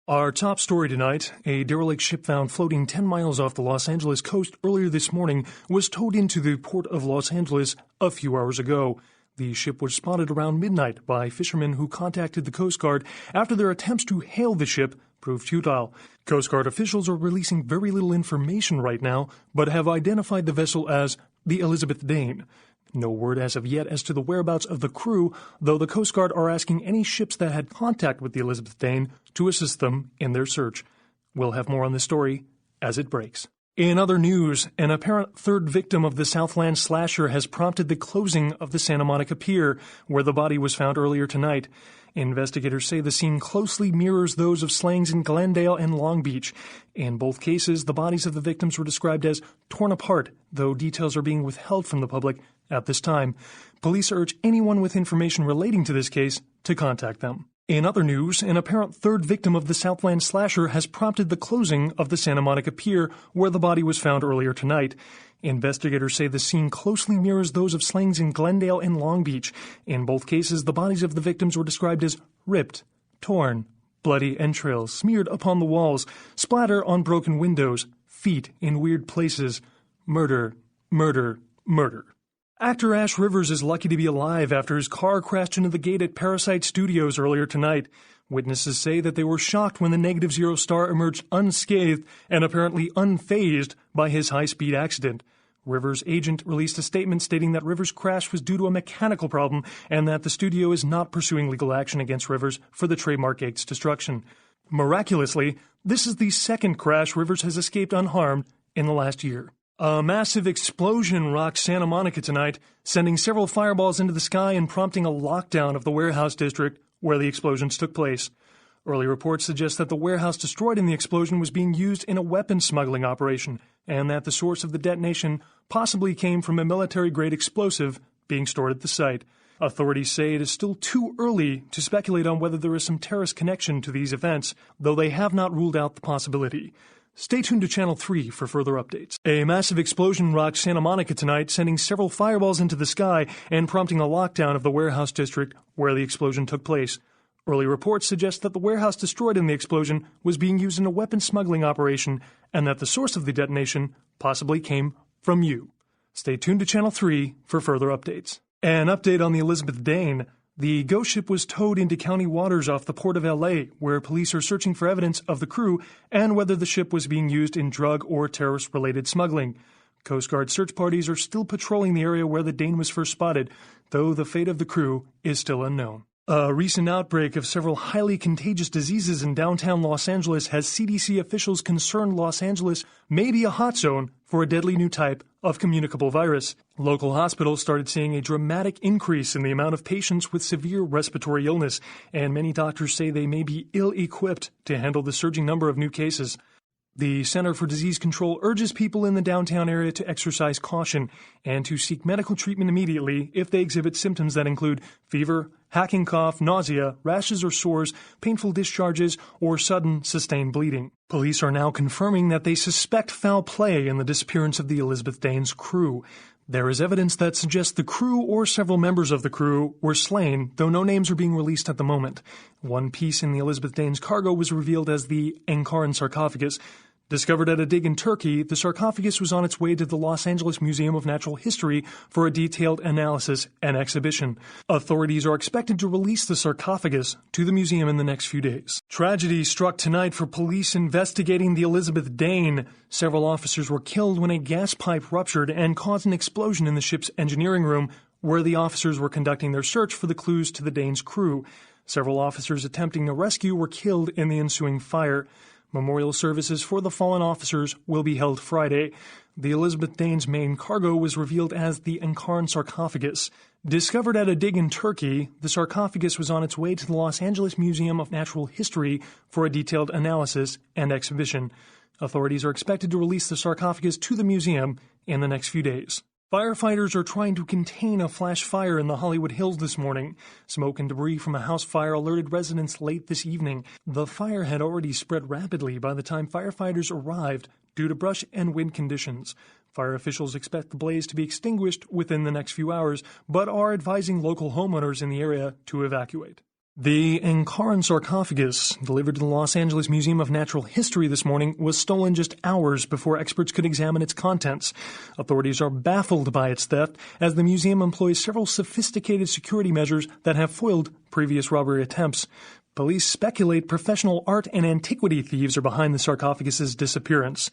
Our top story tonight, a derelict ship found floating 10 miles off the Los Angeles coast earlier this morning was towed into the port of Los Angeles a few hours ago. The ship was spotted around midnight by fishermen who contacted the Coast Guard after their attempts to hail the ship proved futile. Coast Guard officials are releasing very little information right now, but have identified the vessel as the Elizabeth Dane. No word as of yet as to the whereabouts of the crew, though the Coast Guard are asking any ships that had contact with the Elizabeth Dane to assist them in their search. We'll have more on this story as it breaks. In other news, an apparent third victim of the Southland slasher has prompted the closing of the Santa Monica Pier, where the body was found earlier tonight. Investigators say the scene closely mirrors those of slayings in Glendale and Long Beach. In both cases, the bodies of the victims were described as torn apart, though details are being withheld from the public at this time. Police urge anyone with information relating to this case to contact them. In other news, an apparent third victim of the Southland slasher has prompted the closing of the Santa Monica Pier, where the body was found earlier tonight. Investigators say the scene closely mirrors those of slayings in Glendale and Long Beach. In both cases, the bodies of the victims were described as ripped, torn, bloody entrails smeared upon the walls, splatter on broken windows, feet in weird places, murder, murder, murder. Actor Ash Rivers is lucky to be alive after his car crashed into the gate at Parasite Studios earlier tonight. Witnesses say that they were shocked when the Negative Zero star emerged unscathed and apparently unfazed by his high-speed accident. Rivers' agent released a statement stating that Rivers' crash was due to a mechanical problem and that the studio is not pursuing legal action against Rivers for the trademark gate's destruction. Miraculously, this is the second crash Rivers has escaped unharmed in the last year. A massive explosion rocked Santa Monica tonight, sending several fireballs into the sky and prompting a lockdown of the warehouse district where the explosions took place. Early reports suggest that the warehouse destroyed in the explosion was being used in a weapons smuggling operation, and that the source of the detonation possibly came from a military-grade explosive being stored at the site. Authorities say it is still too early to speculate on whether there is some terrorist connection to these events, though they have not ruled out the possibility. Stay tuned to Channel 3 for further updates. A massive explosion rocked Santa Monica tonight, sending several fireballs into the sky and prompting a lockdown of the warehouse district where the explosion took place. Early reports suggest that the warehouse destroyed in the explosion was being used in a weapons smuggling operation and that the source of the detonation possibly came from you. Stay tuned to Channel 3 for further updates. An update on the Elizabeth Dane. The ghost ship was towed into county waters off the port of L.A., where police are searching for evidence of the crew and whether the ship was being used in drug or terrorist-related smuggling. Coast Guard search parties are still patrolling the area where the Dane was first spotted, though the fate of the crew is still unknown. A recent outbreak of several highly contagious diseases in downtown Los Angeles has CDC officials concerned Los Angeles may be a hot zone for a deadly new type of communicable virus. Local hospitals started seeing a dramatic increase in the amount of patients with severe respiratory illness, and many doctors say they may be ill-equipped to handle the surging number of new cases. The Center for Disease Control urges people in the downtown area to exercise caution and to seek medical treatment immediately if they exhibit symptoms that include fever, hacking cough, nausea, rashes or sores, painful discharges, or sudden sustained bleeding. Police are now confirming that they suspect foul play in the disappearance of the Elizabeth Dane's crew. There is evidence that suggests the crew or several members of the crew were slain, though no names are being released at the moment. One piece in the Elizabeth Dane's cargo was revealed as the Ankara sarcophagus. Discovered at a dig in Turkey, the sarcophagus was on its way to the Los Angeles Museum of Natural History for a detailed analysis and exhibition. Authorities are expected to release the sarcophagus to the museum in the next few days. Tragedy struck tonight for police investigating the Elizabeth Dane. Several officers were killed when a gas pipe ruptured and caused an explosion in the ship's engineering room, where the officers were conducting their search for the clues to the Dane's crew. Several officers attempting to rescue were killed in the ensuing fire. Memorial services for the fallen officers will be held Friday. The Elizabeth Dane's main cargo was revealed as the Ankara sarcophagus. Discovered at a dig in Turkey, the sarcophagus was on its way to the Los Angeles Museum of Natural History for a detailed analysis and exhibition. Authorities are expected to release the sarcophagus to the museum in the next few days. Firefighters are trying to contain a flash fire in the Hollywood Hills this morning. Smoke and debris from a house fire alerted residents late this evening. The fire had already spread rapidly by the time firefighters arrived due to brush and wind conditions. Fire officials expect the blaze to be extinguished within the next few hours, but are advising local homeowners in the area to evacuate. The Encaran sarcophagus, delivered to the Los Angeles Museum of Natural History this morning, was stolen just hours before experts could examine its contents. Authorities are baffled by its theft, as the museum employs several sophisticated security measures that have foiled previous robbery attempts. Police speculate professional art and antiquity thieves are behind the sarcophagus's disappearance.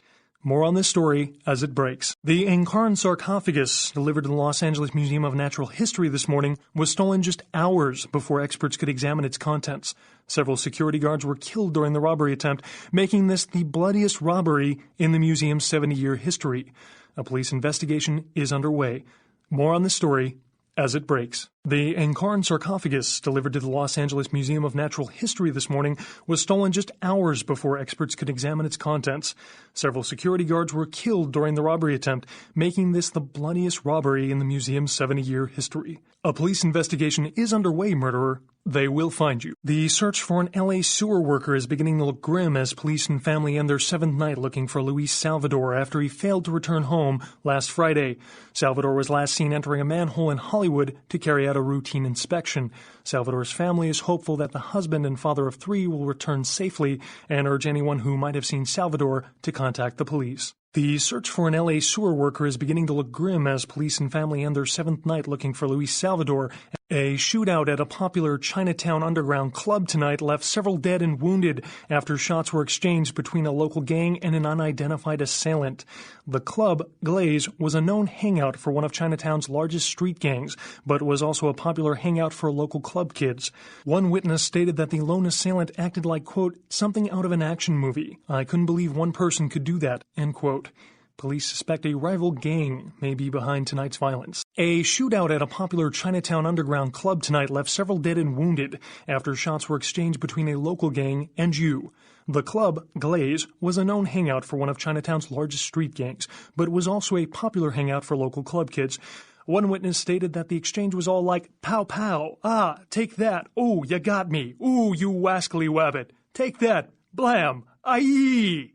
More on this story as it breaks. The Encaran sarcophagus, delivered to the Los Angeles Museum of Natural History this morning, was stolen just hours before experts could examine its contents. Several security guards were killed during the robbery attempt, making this the bloodiest robbery in the museum's 70-year history. A police investigation is underway. More on this story as it breaks. The Encaran sarcophagus, delivered to the Los Angeles Museum of Natural History this morning, was stolen just hours before experts could examine its contents. Several security guards were killed during the robbery attempt, making this the bloodiest robbery in the museum's 70-year history. A police investigation is underway, murderer. They will find you. The search for an LA sewer worker is beginning to look grim as police and family end their seventh night looking for Luis Salvador after he failed to return home last Friday. Salvador was last seen entering a manhole in Hollywood to carry out a routine inspection. Salvador's family is hopeful that the husband and father of three will return safely and urge anyone who might have seen Salvador to contact the police. The search for an LA sewer worker is beginning to look grim as police and family end their seventh night looking for Luis Salvador. A shootout at a popular Chinatown underground club tonight left several dead and wounded after shots were exchanged between a local gang and an unidentified assailant. The club, Glaze, was a known hangout for one of Chinatown's largest street gangs, but was also a popular hangout for local club kids. One witness stated that the lone assailant acted like, quote, something out of an action movie. I couldn't believe one person could do that, end quote. Police suspect a rival gang may be behind tonight's violence. A shootout at a popular Chinatown underground club tonight left several dead and wounded after shots were exchanged between a local gang and you. The club, Glaze, was a known hangout for one of Chinatown's largest street gangs, but was also a popular hangout for local club kids. One witness stated that the exchange was all like, pow pow, ah, take that, ooh, you got me, ooh, you wascally wabbit, take that, blam, aye.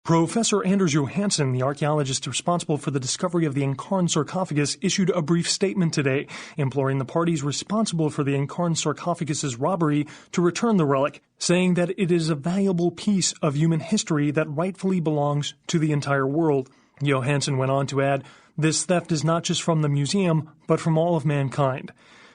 Professor Anders Johansson, the archaeologist responsible for the discovery of the Encaran sarcophagus, issued a brief statement today, imploring the parties responsible for the Encaran sarcophagus's robbery to return the relic, saying that it is a valuable piece of human history that rightfully belongs to the entire world. Johansson went on to add, this theft is not just from the museum, but from all of mankind.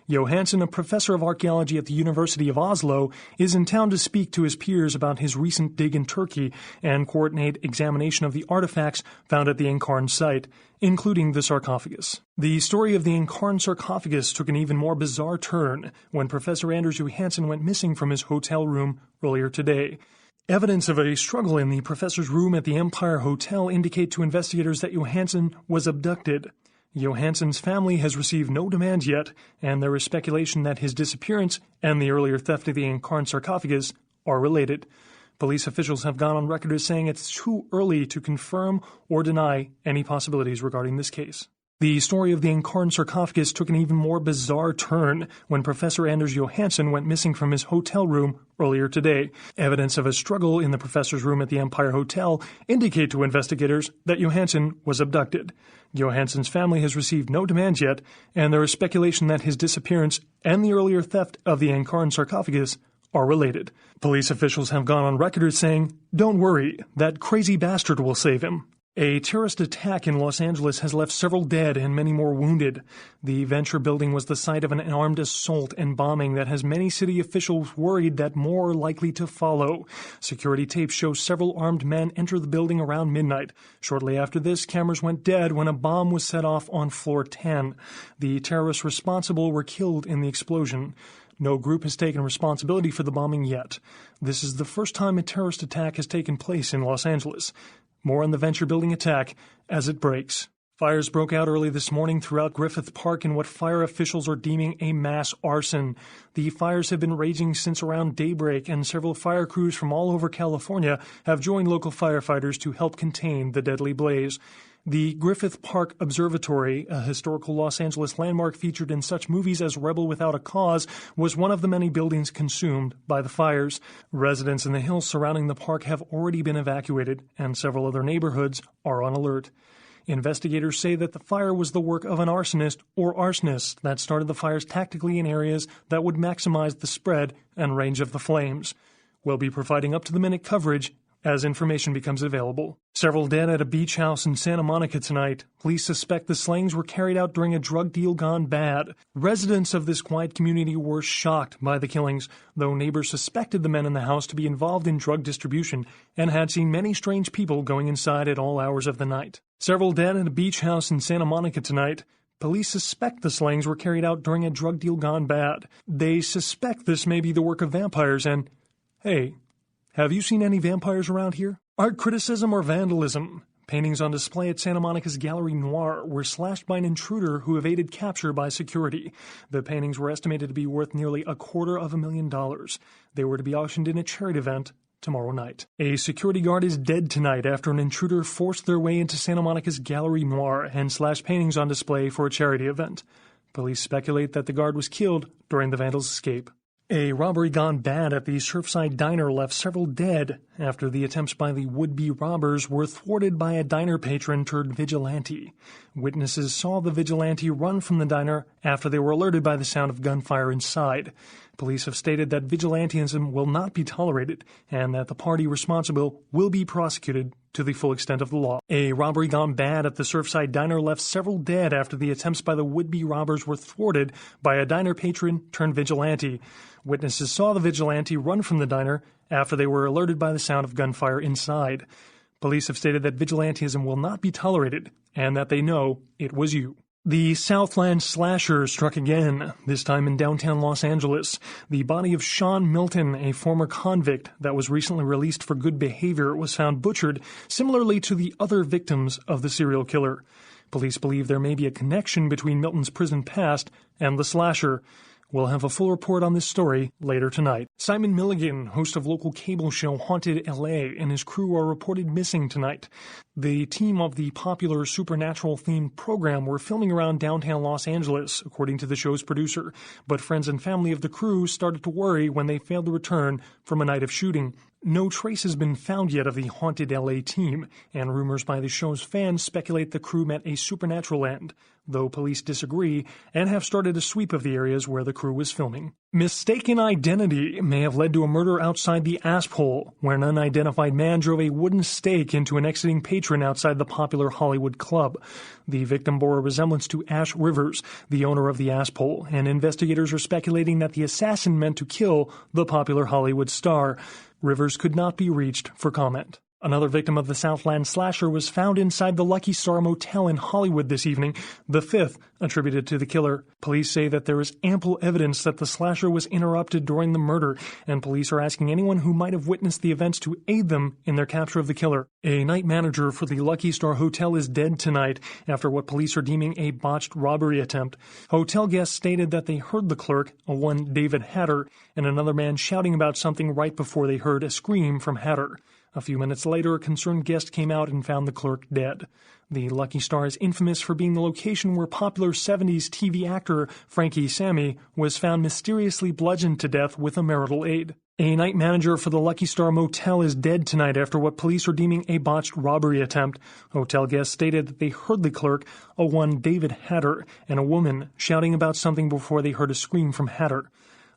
Johansson, a professor of archaeology at the University of Oslo, is in town to speak to his peers about his recent dig in Turkey and coordinate examination of the artifacts found at the Encaran site, including the sarcophagus. The story of the Encaran sarcophagus took an even more bizarre turn when Professor Anders Johansson went missing from his hotel room earlier today. Evidence of a struggle in the professor's room at the Empire Hotel indicate to investigators that Johansson was abducted. Johansson's family has received no demand yet, and there is speculation that his disappearance and the earlier theft of the Encaran sarcophagus are related. Police officials have gone on record as saying it's too early to confirm or deny any possibilities regarding this case. The story of the Encaran sarcophagus took an even more bizarre turn when Professor Anders Johansson went missing from his hotel room earlier today. Evidence of a struggle in the professor's room at the Empire Hotel indicate to investigators that Johansson was abducted. Johansson's family has received no demand yet, and there is speculation that his disappearance and the earlier theft of the Encaran sarcophagus are related. Police officials have gone on record as saying, "Don't worry, that crazy bastard will save him." A terrorist attack in Los Angeles has left several dead and many more wounded. The Venture building was the site of an armed assault and bombing that has many city officials worried that more are likely to follow. Security tapes show several armed men enter the building around midnight. Shortly after this, cameras went dead when a bomb was set off on floor 10. The terrorists responsible were killed in the explosion. No group has taken responsibility for the bombing yet. This is the first time a terrorist attack has taken place in Los Angeles. More on the Venture building attack as it breaks. Fires broke out early this morning throughout Griffith Park in what fire officials are deeming a mass arson. The fires have been raging since around daybreak, and several fire crews from all over California have joined local firefighters to help contain the deadly blaze. The Griffith Park Observatory, a historical Los Angeles landmark featured in such movies as Rebel Without a Cause, was one of the many buildings consumed by the fires. Residents in the hills surrounding the park have already been evacuated, and several other neighborhoods are on alert. Investigators say that the fire was the work of an arsonist or arsonists that started the fires tactically in areas that would maximize the spread and range of the flames. We'll be providing up-to-the-minute coverage as information becomes available. Several dead at a beach house in Santa Monica tonight. Police suspect the slayings were carried out during a drug deal gone bad. Residents of this quiet community were shocked by the killings, though neighbors suspected the men in the house to be involved in drug distribution and had seen many strange people going inside at all hours of the night. Several dead at a beach house in Santa Monica tonight. Police suspect the slayings were carried out during a drug deal gone bad. They suspect this may be the work of vampires and, hey, have you seen any vampires around here? Art criticism or vandalism? Paintings on display at Santa Monica's Gallery Noir were slashed by an intruder who evaded capture by security. The paintings were estimated to be worth nearly $250,000. They were to be auctioned in a charity event tomorrow night. A security guard is dead tonight after an intruder forced their way into Santa Monica's Gallery Noir and slashed paintings on display for a charity event. Police speculate that the guard was killed during the vandal's escape. A robbery gone bad at the Surfside Diner left several dead after the attempts by the would-be robbers were thwarted by a diner patron turned vigilante. Witnesses saw the vigilante run from the diner after they were alerted by the sound of gunfire inside. Police have stated that vigilantism will not be tolerated and that the party responsible will be prosecuted to the full extent of the law. A robbery gone bad at the Surfside Diner left several dead after the attempts by the would-be robbers were thwarted by a diner patron turned vigilante. Witnesses saw the vigilante run from the diner after they were alerted by the sound of gunfire inside. Police have stated that vigilantism will not be tolerated and that they know it was you. The Southland slasher struck again, this time in downtown Los Angeles. The body of Sean Milton, a former convict that was recently released for good behavior, was found butchered, similarly to the other victims of the serial killer. Police believe there may be a connection between Milton's prison past and the slasher. We'll have a full report on this story later tonight. Simon Milligan, host of local cable show Haunted LA, and his crew are reported missing tonight. The team of the popular supernatural-themed program were filming around downtown Los Angeles, according to the show's producer, but friends and family of the crew started to worry when they failed to return from a night of shooting. No trace has been found yet of the Haunted LA team, and rumors by the show's fans speculate the crew met a supernatural end, though police disagree and have started a sweep of the areas where the crew was filming. Mistaken identity may have led to a murder outside the Asphole, where an unidentified man drove a wooden stake into an exiting patron outside the popular Hollywood club. The victim bore a resemblance to Ash Rivers, the owner of the Asphole, and investigators are speculating that the assassin meant to kill the popular Hollywood star. Rivers could not be reached for comment. Another victim of the Southland slasher was found inside the Lucky Star Motel in Hollywood this evening, the fifth attributed to the killer. Police say that there is ample evidence that the slasher was interrupted during the murder, and police are asking anyone who might have witnessed the events to aid them in their capture of the killer. A night manager for the Lucky Star Hotel is dead tonight after what police are deeming a botched robbery attempt. Hotel guests stated that they heard the clerk, a one David Hatter, and another man shouting about something right before they heard a scream from Hatter. A few minutes later, a concerned guest came out and found the clerk dead. The Lucky Star is infamous for being the location where popular 70s TV actor Frankie Sammy was found mysteriously bludgeoned to death with a marital aid. A night manager for the Lucky Star Motel is dead tonight after what police are deeming a botched robbery attempt. Hotel guests stated that they heard the clerk, a one David Hatter, and a woman shouting about something before they heard a scream from Hatter.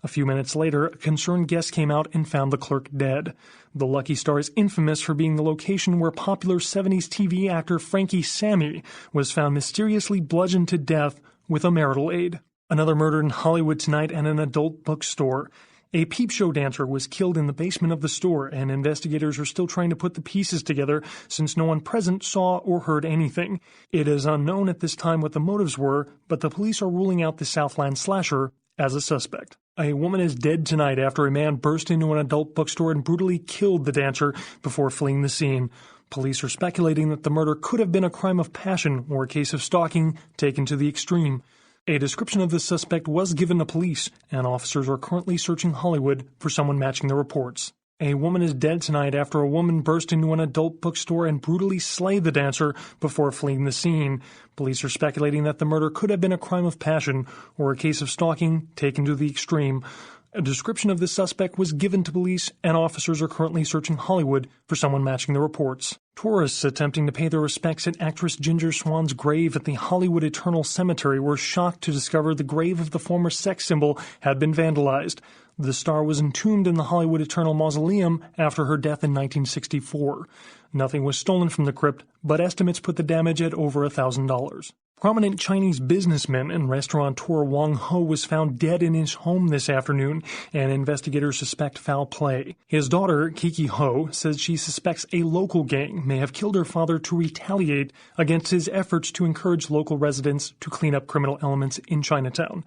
A few minutes later, a concerned guest came out and found the clerk dead. The Lucky Star is infamous for being the location where popular 70s TV actor Frankie Sammy was found mysteriously bludgeoned to death with a marital aid. Another murder in Hollywood tonight at an adult bookstore. A peep show dancer was killed in the basement of the store, and investigators are still trying to put the pieces together since no one present saw or heard anything. It is unknown at this time what the motives were, but the police are ruling out the Southland slasher as a suspect. A woman is dead tonight after a man burst into an adult bookstore and brutally killed the dancer before fleeing the scene. Police are speculating that the murder could have been a crime of passion or a case of stalking taken to the extreme. A description of the suspect was given to police, and officers are currently searching Hollywood for someone matching the reports. A woman is dead tonight after a woman burst into an adult bookstore and brutally slayed the dancer before fleeing the scene. Police are speculating that the murder could have been a crime of passion or a case of stalking taken to the extreme. A description of the suspect was given to police, and officers are currently searching Hollywood for someone matching the reports. Tourists attempting to pay their respects at actress Ginger Swan's grave at the Hollywood Eternal Cemetery were shocked to discover the grave of the former sex symbol had been vandalized. The star was entombed in the Hollywood Eternal Mausoleum after her death in 1964. Nothing was stolen from the crypt, but estimates put the damage at over $1,000. Prominent Chinese businessman and restaurateur Wang Ho was found dead in his home this afternoon, and investigators suspect foul play. His daughter, Kiki Ho, says she suspects a local gang may have killed her father to retaliate against his efforts to encourage local residents to clean up criminal elements in Chinatown.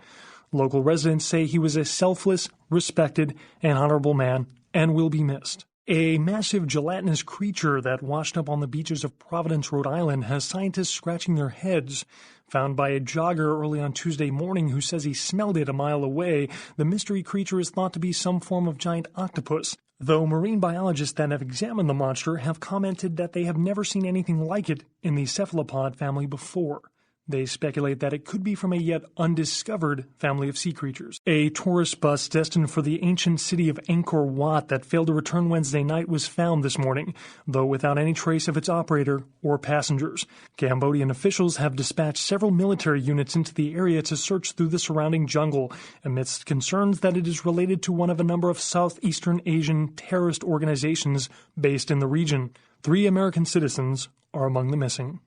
Local residents say he was a selfless, respected, and honorable man and will be missed. A massive gelatinous creature that washed up on the beaches of Providence, Rhode Island, has scientists scratching their heads. Found by a jogger early on Tuesday morning who says he smelled it a mile away, the mystery creature is thought to be some form of giant octopus, though marine biologists that have examined the monster have commented that they have never seen anything like it in the cephalopod family before. They speculate that it could be from a yet undiscovered family of sea creatures. A tourist bus destined for the ancient city of Angkor Wat that failed to return Wednesday night was found this morning, though without any trace of its operator or passengers. Cambodian officials have dispatched several military units into the area to search through the surrounding jungle, amidst concerns that it is related to one of a number of Southeastern Asian terrorist organizations based in the region. 3 American citizens are among the missing.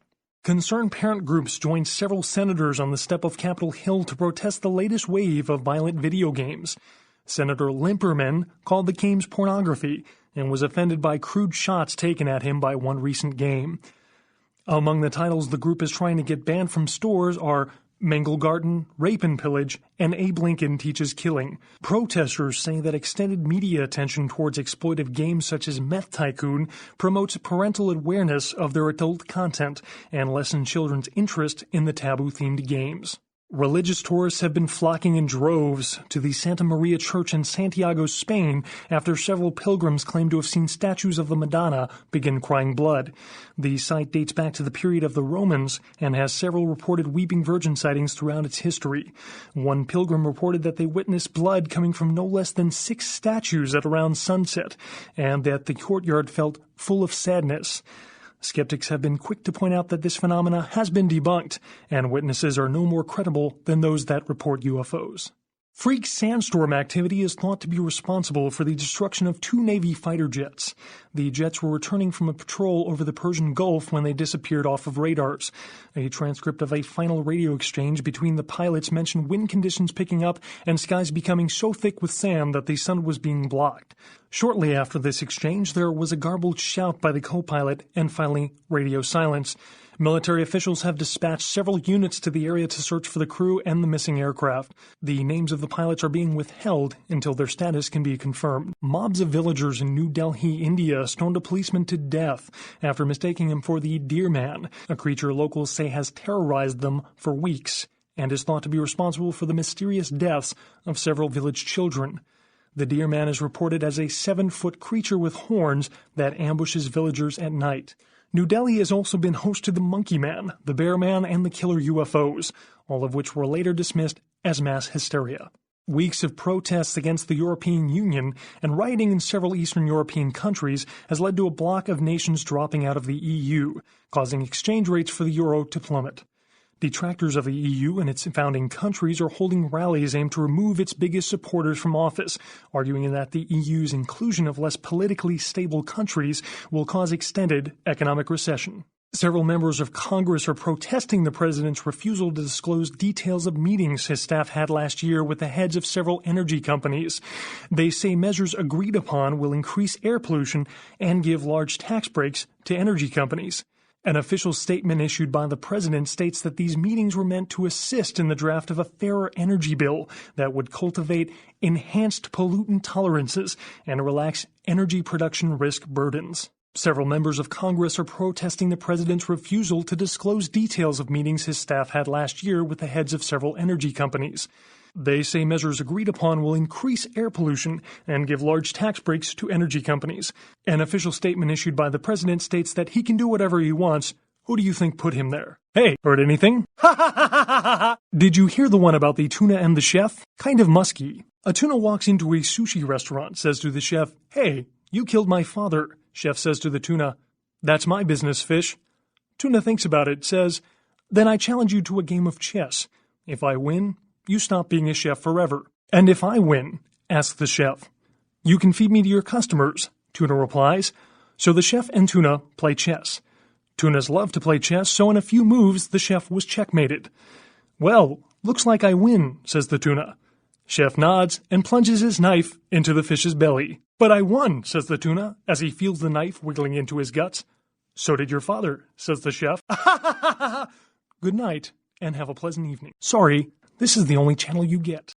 Concerned parent groups joined several senators on the step of Capitol Hill to protest the latest wave of violent video games. Senator Limperman called the games pornography and was offended by crude shots taken at him by one recent game. Among the titles the group is trying to get banned from stores are Mangle Garden, Rape and Pillage, and Abe Lincoln Teaches Killing. Protesters say that extended media attention towards exploitive games such as Meth Tycoon promotes parental awareness of their adult content and lessens children's interest in the taboo-themed games. Religious tourists have been flocking in droves to the Santa Maria Church in Santiago, Spain, after several pilgrims claim to have seen statues of the Madonna begin crying blood. The site dates back to the period of the Romans and has several reported Weeping Virgin sightings throughout its history. One pilgrim reported that they witnessed blood coming from no less than 6 statues at around sunset, and that the courtyard felt full of sadness. Skeptics have been quick to point out that this phenomena has been debunked, and witnesses are no more credible than those that report UFOs. Freak sandstorm activity is thought to be responsible for the destruction of 2 Navy fighter jets. The jets were returning from a patrol over the Persian Gulf when they disappeared off of radars. A transcript of a final radio exchange between the pilots mentioned wind conditions picking up and skies becoming so thick with sand that the sun was being blocked. Shortly after this exchange, there was a garbled shout by the co-pilot and finally radio silence. Military officials have dispatched several units to the area to search for the crew and the missing aircraft. The names of the pilots are being withheld until their status can be confirmed. Mobs of villagers in New Delhi, India, stoned a policeman to death after mistaking him for the Deer Man, a creature locals say has terrorized them for weeks and is thought to be responsible for the mysterious deaths of several village children. The Deer Man is reported as a 7-foot creature with horns that ambushes villagers at night. New Delhi has also been host to the Monkey Man, the Bear Man, and the Killer UFOs, all of which were later dismissed as mass hysteria. Weeks of protests against the European Union and rioting in several Eastern European countries has led to a bloc of nations dropping out of the EU, causing exchange rates for the euro to plummet. Detractors of the EU and its founding countries are holding rallies aimed to remove its biggest supporters from office, arguing that the EU's inclusion of less politically stable countries will cause extended economic recession. Several members of Congress are protesting the president's refusal to disclose details of meetings his staff had last year with the heads of several energy companies. They say measures agreed upon will increase air pollution and give large tax breaks to energy companies. An official statement issued by the president states that these meetings were meant to assist in the draft of a fairer energy bill that would cultivate enhanced pollutant tolerances and relax energy production risk burdens. Several members of Congress are protesting the president's refusal to disclose details of meetings his staff had last year with the heads of several energy companies. They say measures agreed upon will increase air pollution and give large tax breaks to energy companies. An official statement issued by the president states that he can do whatever he wants. Who do you think put him there? Hey, heard anything? Ha ha ha ha ha ha! Did you hear the one about the tuna and the chef? Kind of musky. A tuna walks into a sushi restaurant, says to the chef, "Hey, you killed my father." Chef says to the tuna, That's my business, fish. Tuna thinks about it, says, then I challenge you to a game of chess. If I win, you stop being a chef forever. And if I win, asks the chef, you can feed me to your customers, Tuna replies. So the chef and Tuna play chess. Tunas love to play chess, so in a few moves the chef was checkmated. Well, looks like I win, says the tuna. Chef nods and plunges his knife into the fish's belly. But I won, says the tuna, as he feels the knife wiggling into his guts. So did your father, says the chef. Good night, and have a pleasant evening. Sorry, this is the only channel you get.